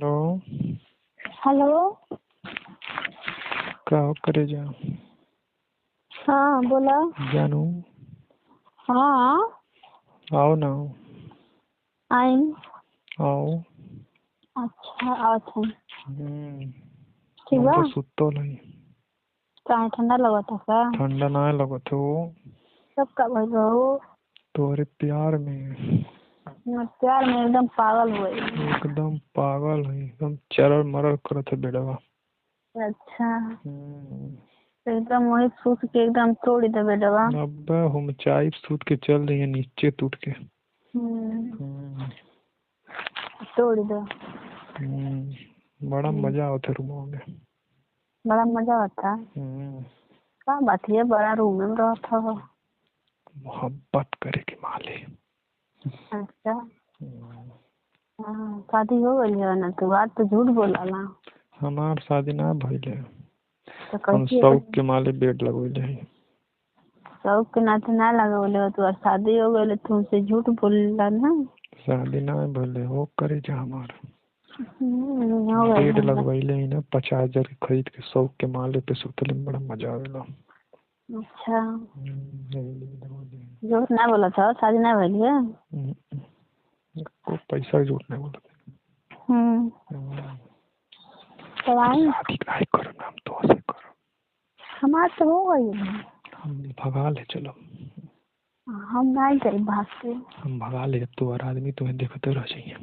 Hello. Hello. का करे जा हाँ बोला। जानू? हाँ आओ ना। आई। आओ। अच्छा आवत है। ठीक हम बा। तो सुतल हई। काहे ठंडा लगता का? ठंडा ना लगत हो। सब का भइल बहू? तोहरे प्यार में मैं प्यार में एकदम पागल हुए। एकदम पागल हई, एकदम चरर मरर करत है बेडवा। अच्छा तो एकदम वही सूत के एकदम तोड़ दे बेडवा। अब हम चाय सूत के चल रही है नीचे टूट के। तोड़ दो। बड़ा मजा आता रूम में। बड़ा मजा आता। का बात है, बड़ा रूम में रहता हो। मोहब्बत करे के माले। अच्छा हाँ शादी हो गई है ना? तू आज तो झूठ बोला ना। हमार शादी ना भइले। तो हम कैसे शौक के माले बेड लगवैले हई। शौक के नाते ना लगवले हो तू, शादी हो गई तुमसे झूठ बोलला ना। शादी ना भइले हो करे जा हमार हो गई बेड है। लगवैले ही ना 50,000 के खरीद के शौक के माले पे सुतले में बड़ा मजा आवेला। अच्छा झूठ ना बोला था, शादी ना भइल है। को पैसा की झूठ नहीं बोला। तब आई शादी नहीं करो ना, हम तो ऐसे करो। हमार तो हो गई है। हम भगा ले चलो। हम नहीं गए भाग के। हम भगा ले, जब तुम्हारा आदमी तुम्हें देखते रह जाइए।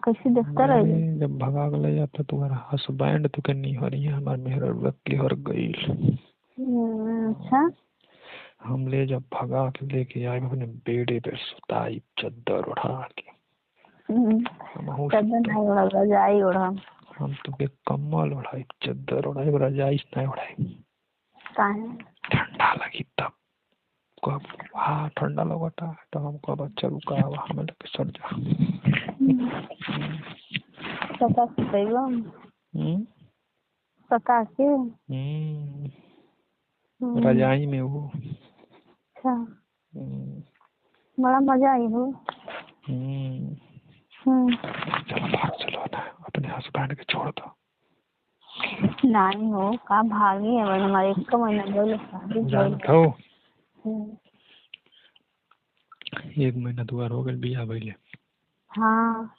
कैसे देखता रहे? जब भगा ले जाता तुम्हारा हस्बैंड तो नहीं हो रही है, हमारे मेहर व्यक्ति हर गई। अच्छा हम ले जब भगा के लेके आए अपने बेडे पे सुताई चद्दर उठा के। रजाई ओढ़ा। हम तो के कम्बल उड़ाई, चद्दर उड़ाई, रजाई नहीं उड़ाई। ठंडा लगी तब कब हाँ ठंडा लगता है तो हम कब अच्छा रुका हुआ हमें लगे सर जा। सता के रजाई में वो। अच्छा बड़ा मजा आई हो। चलो भाग चलो ना, अपने हस्बैंड के छोड़ दो। नहीं हो का भागी है, हमारे 1 महीना पहले शादी जानता हो 1 महीना दुआर हो गए बिया भइले। हाँ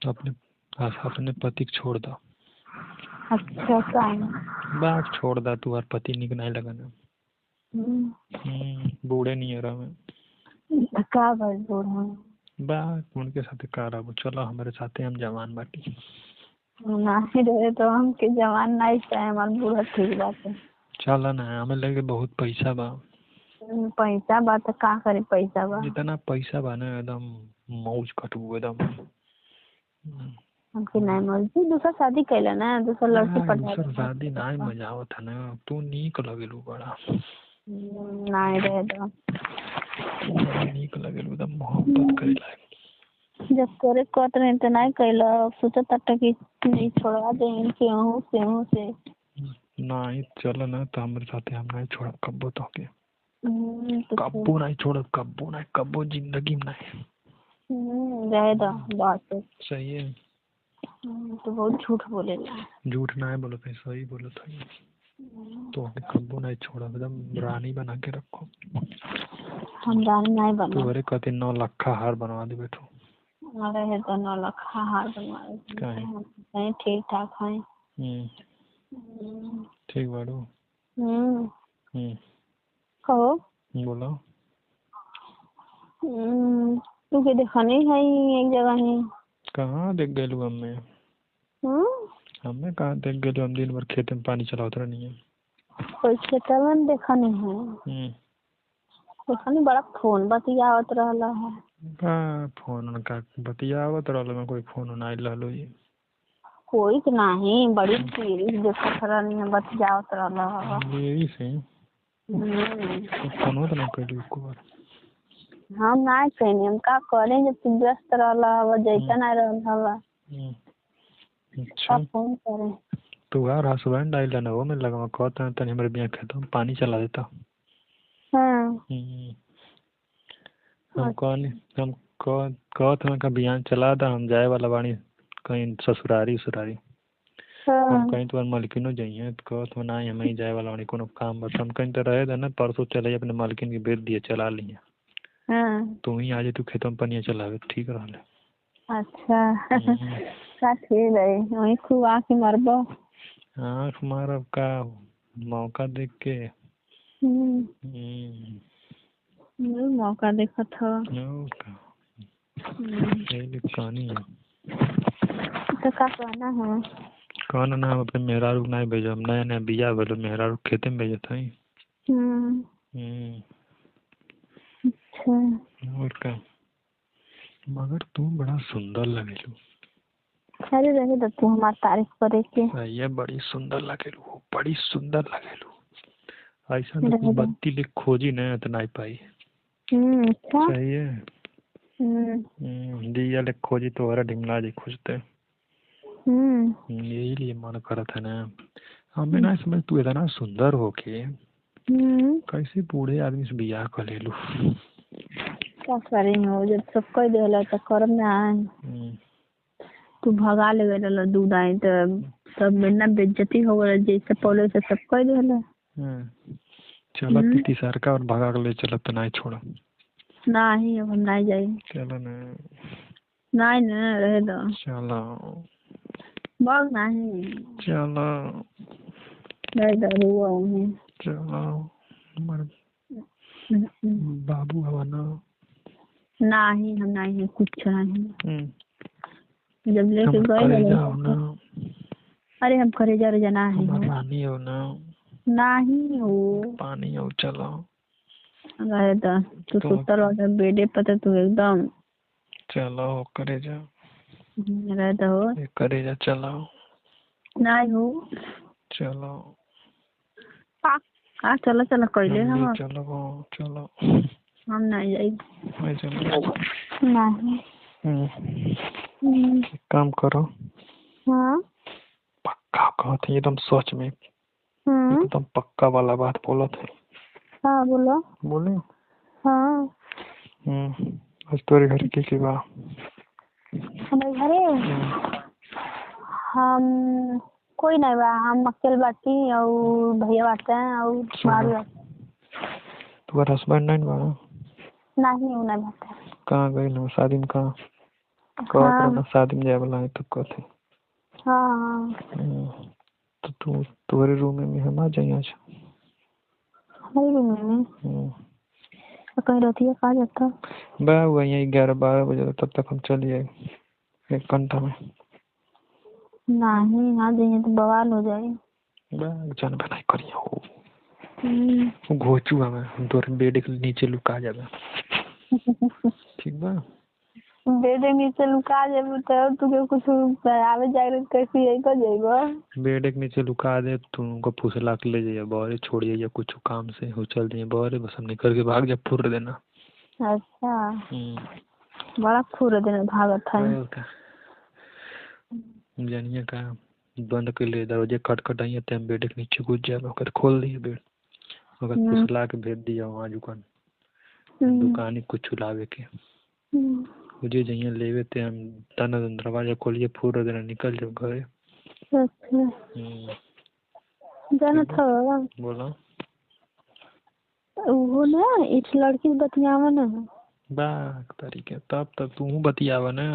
अपने पति को छोड़ दो। अच्छा बात छोड़ दा, तू और पति निक नहीं लगना। बूढ़े नहीं है रहा का बस बूढ़ा बात उनके साथ कार चलो हमारे साथे हम जवान बाटी। नहीं रहे तो हम के जवान नहीं चाहे, हमारे बूढ़ा ठीक बात है। चल ना हमें लगे बहुत पैसा बा। पैसा बा तो का करे, पैसा बा जितना पैसा बा ना एकदम मौज कटू एकदम। हमके नहीं मर्जी दूसरा शादी कैला ना, दूसरा लड़की दूसर शादी ना मजा आवत है ना, तू नीक लगेलू बड़ा। नहीं रहे तो नीक लगेलू एकदम मोहब्बत करे लायक। जब करे कहत रहे तो नहीं कैला, सोचा था कि नहीं छोड़ा दे केहू से। नहीं चल ना तो हमारे साथे हम नहीं छोड़ कब्बो तो के। कब्बो नहीं छोड़, कब्बो नहीं, कब्बो जिंदगी में नहीं। रहे दो बात सही है। तो बहुत झूठ बोलेला। झूठ ना है बोलत है, सही बोलत है। तो कब्बो नहीं छोड़ा, एकदम रानी बना के रखो। हम रानी नहीं बना। तुम्हारे कहते 9 लाख हार बनवा दे बैठो। अरे है तो 9 लाख हार बनवा दे, ठीक ठाक है। ठीक बाड़ू। कहो बोलो। तू के देखने है एक जगह ही। कहाँ देख गए हमें? हमें कहाँ देख गए? हम दिन भर खेत में पानी चलाते नहीं है। कोई खेत में देखने है? देखने बड़ा फोन बतियावत रहला है। का फोन का बतियावत रहल में? कोई फोन ना आइल रहलो ये। कोई तो नहीं, बड़ी सीरीज देखत रहनी है, बतियावत रहला है। यही से फोन तो नहीं करी को बार। हम नहीं कहनी, हम का करें जब तू व्यस्त रहला हवा, जैसा नहीं रहला हवा। अच्छा फोन करें तू यार हस्बैंड आइल ना, वो मैं लगा कहता तनी हमरे बिया खेत पानी चला देता। हम कहत का बियान चला दा, हम जाए वाला बानी कहीं ससुरारी उसुरारी हम कहीं तो मालकिनो जाइए तो कहत में ना हमें जाए वाला नहीं कोनो काम बस हम कहीं तो रहे थे ना परसों चले अपने मालकिन के बेच दिए चला लिए तू ही आज तू खेतों में पनिया चलावे ठीक रहा। अच्छा का ठीक है वही खूब आके मरबो आँख मारब का मौका देख के मौका देखा था यही कहानी है। तो का कहना है कहना ना हम अपने मेहरारू नहीं भेजो हम नया नया बिया भेलो मेहरारू खेते में भेजत हई। अच्छा और का मगर तू बड़ा सुंदर लगेलू। अरे रहे तो तू हमार तारीफ करे के ये बड़ी सुंदर लगेलू बड़ी सुंदर लगेलू ऐसा तो बत्ती ले खोजी न तो नहीं पाई। अच्छा सही है दिया ले खोजी तो हरा ढिमला जी खोजते यही लिए मन करत है ना हमें ना समझ तू इतना सुंदर हो के कैसे बूढ़े आदमी से बियाह कर ले लू। क्या करेंगे हो जब सब कह देला तो करम ना आए तू भगा ले गए दूध आए तो सब बिना बेइज्जती हो गए जैसे पहले से सब कह देला चलो पीटी सरका और भगा के ले चलो तो नहीं छोड़ा नहीं अब हम नहीं जाए चलो ना नहीं ना रहे दो चलो बग नहीं चलो रहे दो रुआ उन्हें चलो बाबू हवाना नहीं हम नहीं है कुछ नहीं जब लेके गए अरे हम करे जा रहे जना है रानी हो ना नहीं हो पानी हो चलो रहे तो तू सुतर वाला बेडे पर तू एकदम चलो करे जा रहे तो हो करे जा चलो नहीं हो चलो हाँ चलो चलो कहले हम चलो चलो हम नहीं जाएंगे चलो नहीं काम करो हाँ पक्का कहते एकदम सच में एकदम पक्का वाला बात बोला थे। हाँ बोलो बोले हाँ आज तोरे घर की बा हमारे घरे हम कोई नहीं बा हम अकेले बाटी और भैया बाटे हैं और मारू तुम्हारा हस्बैंड नहीं बा नहीं वो नहीं बाटे कहाँ गई ना शादी में कहाँ कहाँ ना शादी में जाए वाला है तो कहते हाँ तो तू तुम्हारे रूम में हम आ जाए आज हमारे रूम में कहीं रहती है कहाँ जाता बा हुआ यही 11-12 बजे तब तक हम चलिए 1 घंटा में नहीं आ जाइए तो बवाल हो जाए जान बनाई करिए हो घोचू हमें तोरे बेड के नीचे लुका जाबे ठीक बा बेड के नीचे लुका जाबे तो तुके कुछ आवे जाए कैसे यही कर जाएगा बेड के नीचे लुका दे तुमको फुसला के ले जाइए बाहर छोड़िए या कुछ काम से हो चल जाइए बाहर बस हम निकल के भाग जा फुर देना। अच्छा बड़ा फुर देना भागत है जानिए का बंद कर ले दरवाजे खटखटाइए तब बेड के नीचे घुस जाए खोल दिए बेड मगर फुसला के भेज दिया वहाँ दुकान कुछ लावे के मुझे जाइए लेवे ते हम तना दरवाजा खोलिए फूर देना निकल जाओ घरे। जाना था बोला वो ना इस लड़की बतियावा ना बात तरीके तब तक तू बतियावा ना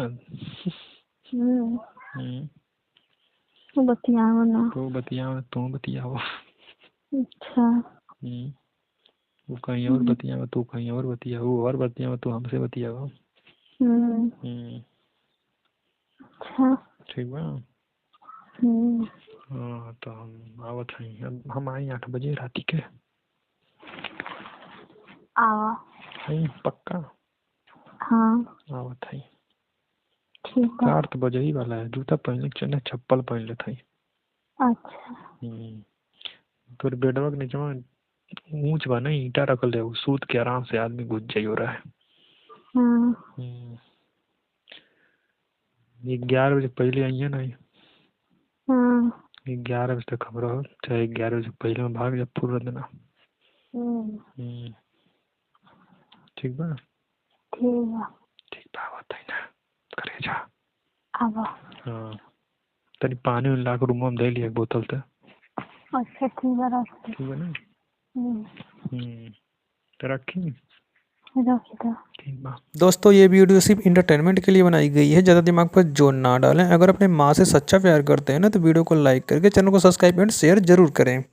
बतियावा ना तू बतियावा अच्छा वो कहीं और बतियावा तू कहीं और बतिया वो और बतियावा तू हमसे बतियावा अच्छा ठीक बा हाँ तो हम आवत हैं हम आए 8 बजे रात के आवा पक्का हाँ आवत है ठीक है 8 बजे ही वाला है जूता पहन ले चलना चप्पल पहन लेते हैं। अच्छा तोर बेडवा के नीचे ऊंच बा नहीं ईटा रखल है सूत के आराम से आदमी घुस जाई हो रहा है 11 बजे पहले आइए ना 11 बजे तक खबर हो चाहे 11 बजे पहले में भाग जा पूरा देना ठीक बा ठीक बा बताई ना करे जा अब हाँ तनी पानी उन ला के रूम में दे लिया एक बोतल तो अच्छा ठीक है रख दे। ठीक है ना। तो रखी रख दो। ठीक बा। दोस्तों ये वीडियो सिर्फ इंटरटेनमेंट के लिए बनाई गई है, ज़्यादा दिमाग पर जोर ना डालें। अगर अपने माँ से सच्चा प्यार करते हैं ना तो वीडियो को लाइक करके चैनल को सब्सक्राइब एंड शेयर जरूर करें।